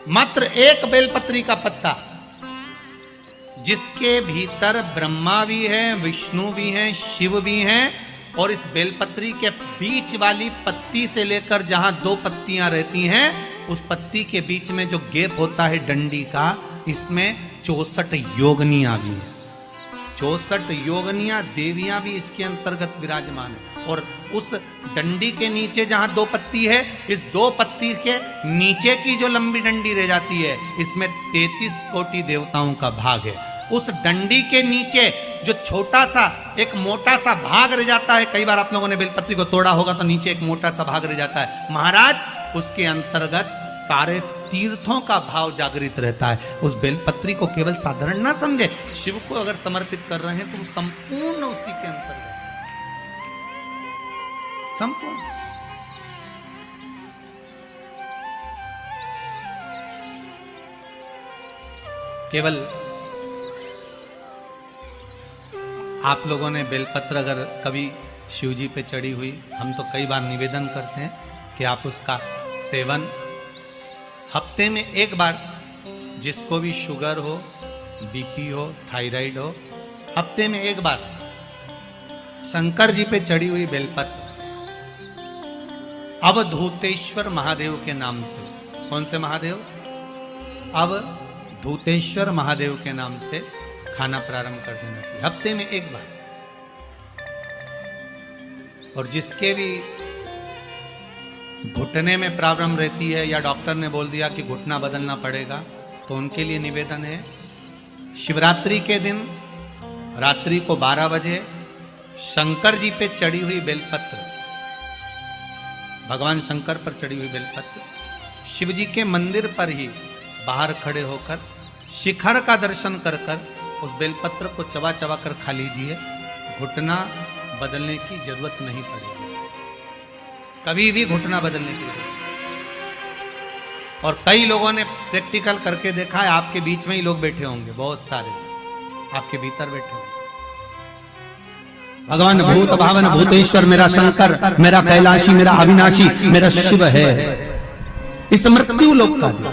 मात्र एक बेलपत्री का पत्ता, जिसके भीतर ब्रह्मा भी है, विष्णु भी हैं, शिव भी हैं, और इस बेलपत्री के बीच वाली पत्ती से लेकर जहां दो पत्तियां रहती हैं, उस पत्ती के बीच में जो गैप होता है डंडी का, इसमें 64 योगनियां भी हैं। 64 योगनियां देवियां भी इसके अंतर्गत विराजमान है। और उस डंडी के नीचे जहां दो पत्ती है, इस दो पत्ती के नीचे की जो लंबी डंडी रह जाती है, इसमें 33 कोटि देवताओं का भाग है। उस डंडी के नीचे जो छोटा सा एक मोटा सा भाग रह जाता है, कई बार आप लोगों ने बेलपत्री को तोड़ा होगा तो नीचे एक मोटा सा भाग रह जाता है महाराज, उसके अंतर्गत सारे तीर्थों का भाव जागृत रहता है। उस बेलपत्री को केवल साधारण ना समझे, शिव को अगर समर्पित कर रहे हैं तो संपूर्ण उसी के अंतर्गत, संपूर्ण। केवल आप लोगों ने बेलपत्र अगर कभी शिव जी पे चढ़ी हुई, हम तो कई बार निवेदन करते हैं कि आप उसका सेवन हफ्ते में एक बार, जिसको भी शुगर हो, बीपी हो, थायराइड हो, हफ्ते में एक बार शंकर जी पे चढ़ी हुई बेलपत्र अवधूतेश्वर महादेव के नाम से, कौन से महादेव? अवधूतेश्वर महादेव के नाम से खाना प्रारंभ कर देना चाहिए, हफ्ते में एक बार। और जिसके भी घुटने में प्रॉब्लम रहती है या डॉक्टर ने बोल दिया कि घुटना बदलना पड़ेगा, तो उनके लिए निवेदन है, शिवरात्रि के दिन रात्रि को 12 बजे शंकर जी पे चढ़ी हुई बेलपत्र, भगवान शंकर पर चढ़ी हुई बेलपत्र, शिव जी के मंदिर पर ही बाहर खड़े होकर शिखर का दर्शन कर कर उस बेलपत्र को चबा चबा कर खा लीजिए। घुटना बदलने की जरूरत नहीं पड़ेगी, कभी भी घुटना बदलने की जरूरत। और कई लोगों ने प्रैक्टिकल करके देखा है, आपके बीच में ही लोग बैठे होंगे, बहुत सारे आपके भीतर बैठे होंगे। भगवान भूत भावन भूतेश्वर मेरा शंकर, मेरा कैलाशी, मेरा अविनाशी, मेरा शिव है, इस मृत्यु लोक का दिया।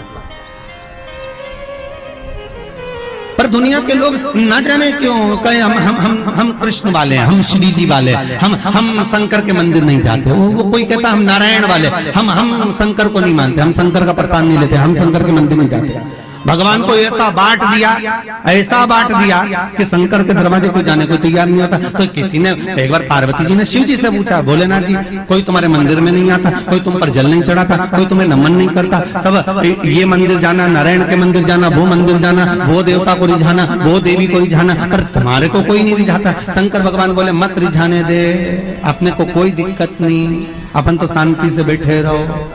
पर दुनिया के लोग न जाने क्यों कहे हम कृष्ण वाले हैं, हम श्री जी वाले हैं, हम शंकर के मंदिर नहीं जाते। वो कोई कहता हम नारायण वाले, हम शंकर को नहीं मानते, हम शंकर का प्रसाद नहीं लेते, हम शंकर के मंदिर नहीं जाते। भगवान को ऐसा बांट दिया, ऐसा बांट दिया कि शंकर के दरवाजे को जाने को तैयार नहीं होता। तो किसी ने एक बार पार्वती जी ने शिव जी से पूछा, भोलेनाथ जी कोई तुम्हारे मंदिर में नहीं आता, कोई तुम पर जल नहीं चढ़ाता, कोई तुम्हें नमन नहीं करता, सब ये मंदिर जाना, नारायण के मंदिर जाना, वो मंदिर जाना, वो देवता को रिझाना, वो देवी को रिझाना, पर तुम्हारे को कोई नहीं रिझाता। शंकर भगवान बोले मत रिझाने दे, अपने को कोई दिक्कत नहीं, अपन तो शांति से बैठे रहो।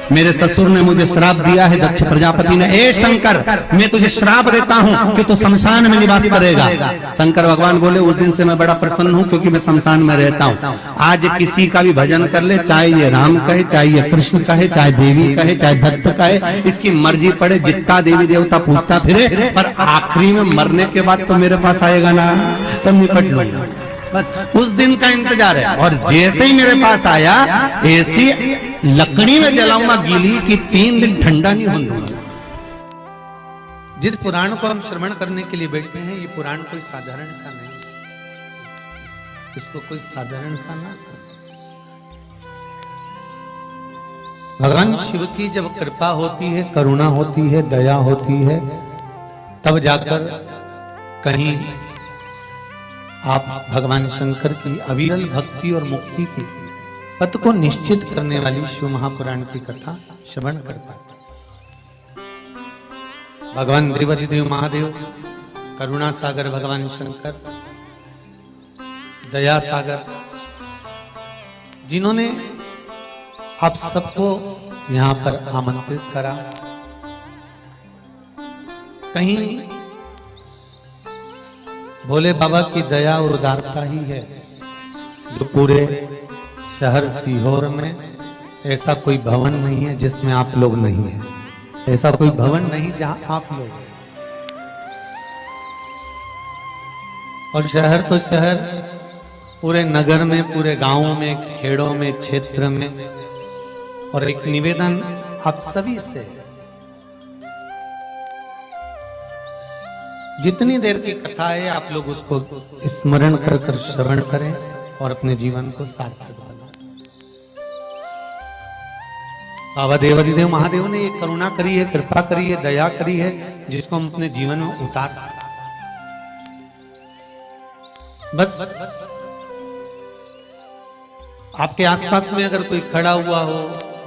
मेरे ससुर ने मुझे श्राप दिया है, दक्ष प्रजापति ने, ए शंकर मैं तुझे श्राप देता हूं कि तू शमशान में निवास करेगा। शंकर भगवान बोले उस दिन से मैं बड़ा प्रसन्न हूं, क्योंकि मैं शमशान में रहता हूं। आज किसी का भी भजन कर ले, चाहे ये राम कहे, चाहे ये कृष्ण कहे, चाहे देवी कहे, चाहे दत्त कहे, इसकी मर्जी पड़े, जितना देवी देवता पूछता फिरे, पर आखिरी में मरने के बाद तो मेरे पास आएगा ना, तब निपट लूंगा। बस उस दिन का इंतजार है। और जैसे ही मेरे पास आया, ऐसी लकड़ी में जलाऊंगा गीली कि 3 दिन ठंडा नहीं होने दूंगा। जिस पुराण को हम श्रवण करने के लिए बैठे हैं, ये पुराण कोई साधारण सा नहीं, इसको कोई साधारण सा ना समझे। भगवान शिव की जब कृपा होती है, करुणा होती है, दया होती है, तब जाकर कहीं आप भगवान शंकर की अविरल भक्ति और मुक्ति की पथ को निश्चित करने वाली शिव महापुराण की कथा श्रवण कर पाते। भगवान त्रिवती देव महादेव, करुणा सागर भगवान शंकर, दया सागर, जिन्होंने आप सबको यहां पर आमंत्रित करा, कहीं भोले बाबा की दया और उदारता ही है जो पूरे शहर सीहोर में ऐसा कोई भवन नहीं है जिसमें आप लोग नहीं है, ऐसा कोई भवन नहीं जहां आप लोग हैं। और शहर तो शहर, पूरे नगर में, पूरे गांवों में, खेड़ों में, क्षेत्र में। और एक निवेदन आप सभी से, जितनी देर की कथा है आप लोग उसको स्मरण कर कर श्रवण करें और अपने जीवन को सार्थक बनाएं। बाबा देवाधिदेव महादेव ने ये करुणा करी है, कृपा करी है, दया करी है, जिसको हम अपने जीवन में उतार सकते। बस आपके आसपास में अगर कोई खड़ा हुआ हो,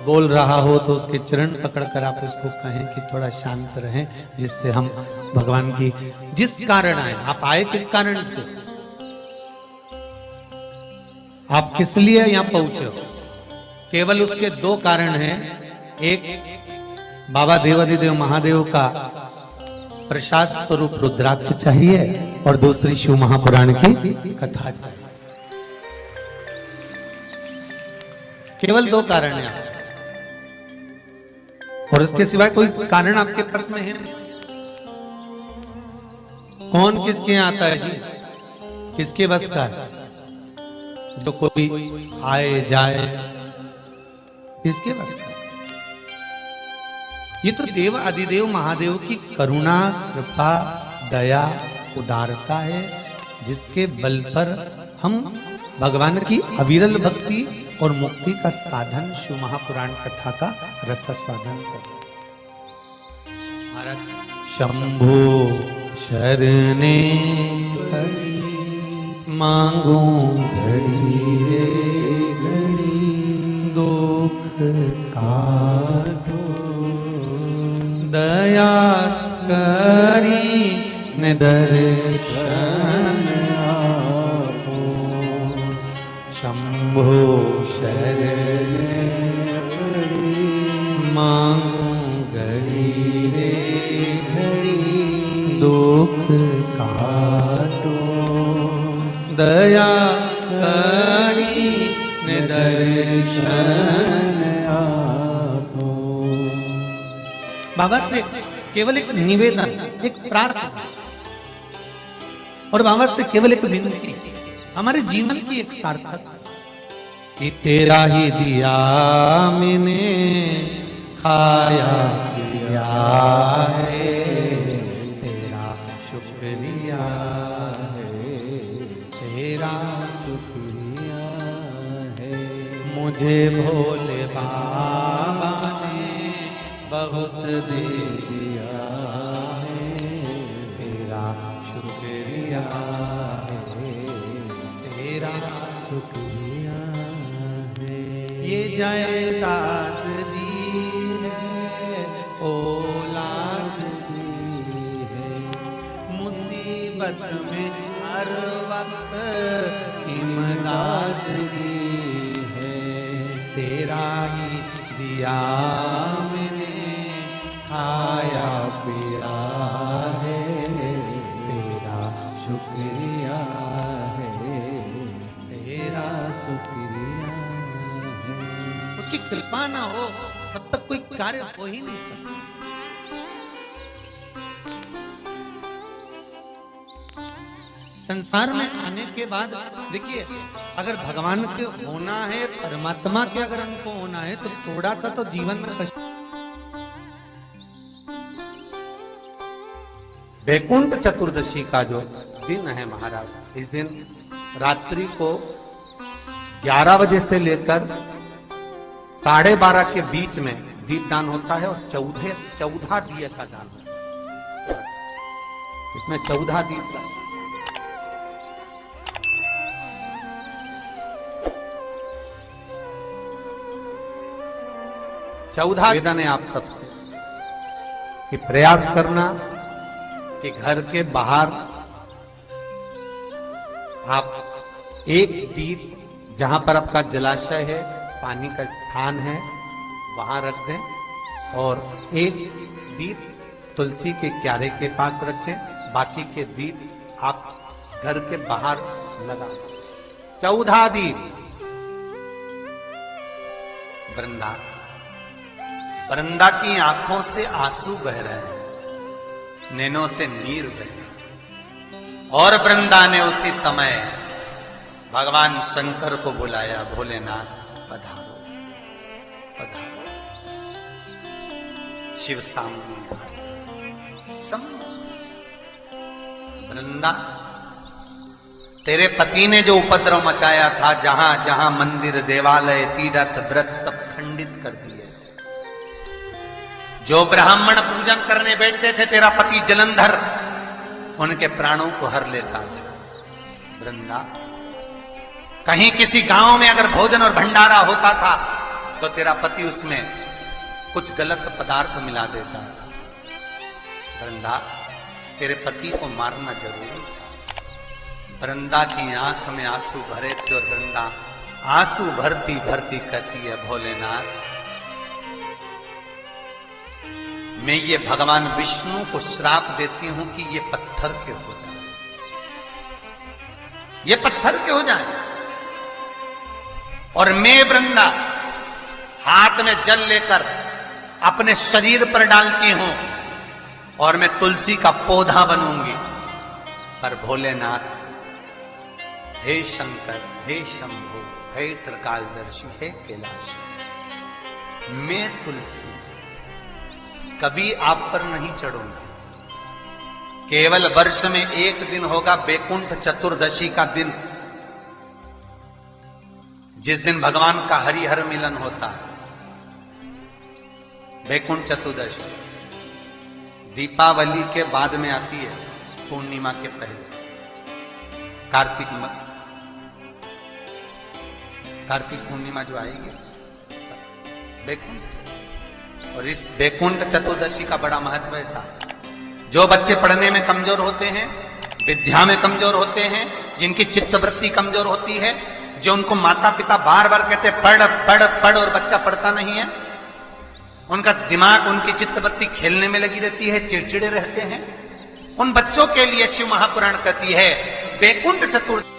बोल रहा हो, तो उसके चरण पकड़कर आप उसको कहें कि थोड़ा शांत रहें, जिससे हम भगवान की जिस कारण आए, आप आए किस कारण से, आप किस लिए यहां पहुंचे हो, केवल उसके दो कारण हैं। एक बाबा देवाधिदेव महादेव का प्रसाद स्वरूप रुद्राक्ष चाहिए और दूसरी शिव महापुराण की कथा चाहिए। केवल दो कारण हैं और इसके सिवाय कोई कारण आपके पास में है नहीं। कौन किसके यहाँ आता है जी, किसके बस का है? जो कोई आए जाए, किसके बस का? ये तो देव अधिदेव महादेव की करुणा, कृपा, दया, उदारता है, जिसके बल पर हम भगवान की अविरल भक्ति और मुक्ति का साधन शिव महापुराण कथा का रस स्वादन करें। शंभो शरणे मांगू घड़ी रे घड़ी, दुख काटो दया करी ने दर्शन आपो। शंभो शरणे मांगू घड़ी रे घड़ी, दुख काटो दया करी ने दर्शन आपो। बाबा से केवल एक निवेदन, एक प्रार्थना और बाबा से केवल एक विनती, हमारे जीवन की एक सार्थक कि तेरा ही दिया मैंने खाया पिया है, तेरा शुक्रिया है, तेरा शुक्रिया है। मुझे भोले बाबा ने बहुत दे दिया है, तेरा शुक्रिया है, तेरा शुक्रिया है। ये जायदाद दी है, औलाद दी है, मुसीबत में हर वक्त इमदाद दी है, तेरा ही दिया मैंने खाया पिया है, तेरा शुक्रिया है, तेरा शुक्रिया है। उसकी कृपा ना हो तब तक कोई कार्य हो ही नहीं सकता। संसार में आने के बाद देखिए, अगर भगवान के होना है, परमात्मा के अगर हमको होना है, तो थोड़ा सा तो जीवन में कष्ट। वैकुंठ चतुर्दशी का जो दिन है महाराज, इस दिन रात्रि को 11 बजे से लेकर 12:30 के बीच में दीपदान होता है और 14 दिए का दान होता है। इसमें 14 दीप का 14 निवेदन है आप सबसे कि प्रयास करना कि घर के बाहर आप एक दीप, जहां पर आपका जलाशय है, पानी का स्थान है, वहां रख दें और एक दीप तुलसी के क्यारे के पास रखें। बाकी के दीप आप घर के बाहर लगा। 14 दीप। वृंदा की आंखों से आंसू बह रहे हैं, नैनों से नीर बह रहे, और वृंदा ने उसी समय भगवान शंकर को बुलाया, भोलेनाथ पधारो पधारो। शिव सामने वृंदा, तेरे पति ने जो उपद्रव मचाया था, जहां जहां मंदिर देवालय तीर्थ व्रत सब खंडित कर दिए। जो ब्राह्मण पूजन करने बैठते थे तेरा पति जलंधर, उनके प्राणों को हर लेता। वृंदा, कहीं किसी गांव में अगर भोजन और भंडारा होता था तो तेरा पति उसमें कुछ गलत पदार्थ मिला देता था। वृंदा, तेरे पति को मारना जरूरी था। वृंदा की आंख में आंसू भरे थे और वृंदा आंसू भरती भरती कहती है, भोलेनाथ, मैं ये भगवान विष्णु को श्राप देती हूं कि ये पत्थर के हो जाए, ये पत्थर के हो जाए। और मैं वृंदा हाथ में जल लेकर अपने शरीर पर डालती हूं और मैं तुलसी का पौधा बनूंगी। पर भोलेनाथ, हे शंकर, हे शंभु, हे त्रिकालदर्शी, हे कैलाश, मैं तुलसी कभी आप पर नहीं चढ़ूंगा। केवल वर्ष में एक दिन होगा बैकुंठ चतुर्दशी का दिन, जिस दिन भगवान का हरिहर मिलन होता है। बैकुंठ चतुर्दशी दीपावली के बाद में आती है, पूर्णिमा के पहले, कार्तिक पूर्णिमा जो आएगी बैकुंठ। और इस बैकुंठ चतुर्दशी का बड़ा महत्व ऐसा, जो बच्चे पढ़ने में कमजोर होते हैं, विद्या में कमजोर होते हैं, जिनकी चित्तवृत्ति कमजोर होती है, जो उनको माता पिता बार बार कहते पढ़ पढ़ पढ़ और बच्चा पढ़ता नहीं है, उनका दिमाग, उनकी चित्तवृत्ति खेलने में लगी रहती है, चिड़चिड़े रहते हैं, उन बच्चों के लिए शिव महापुराण कहती है बैकुंठ चतुर्दशी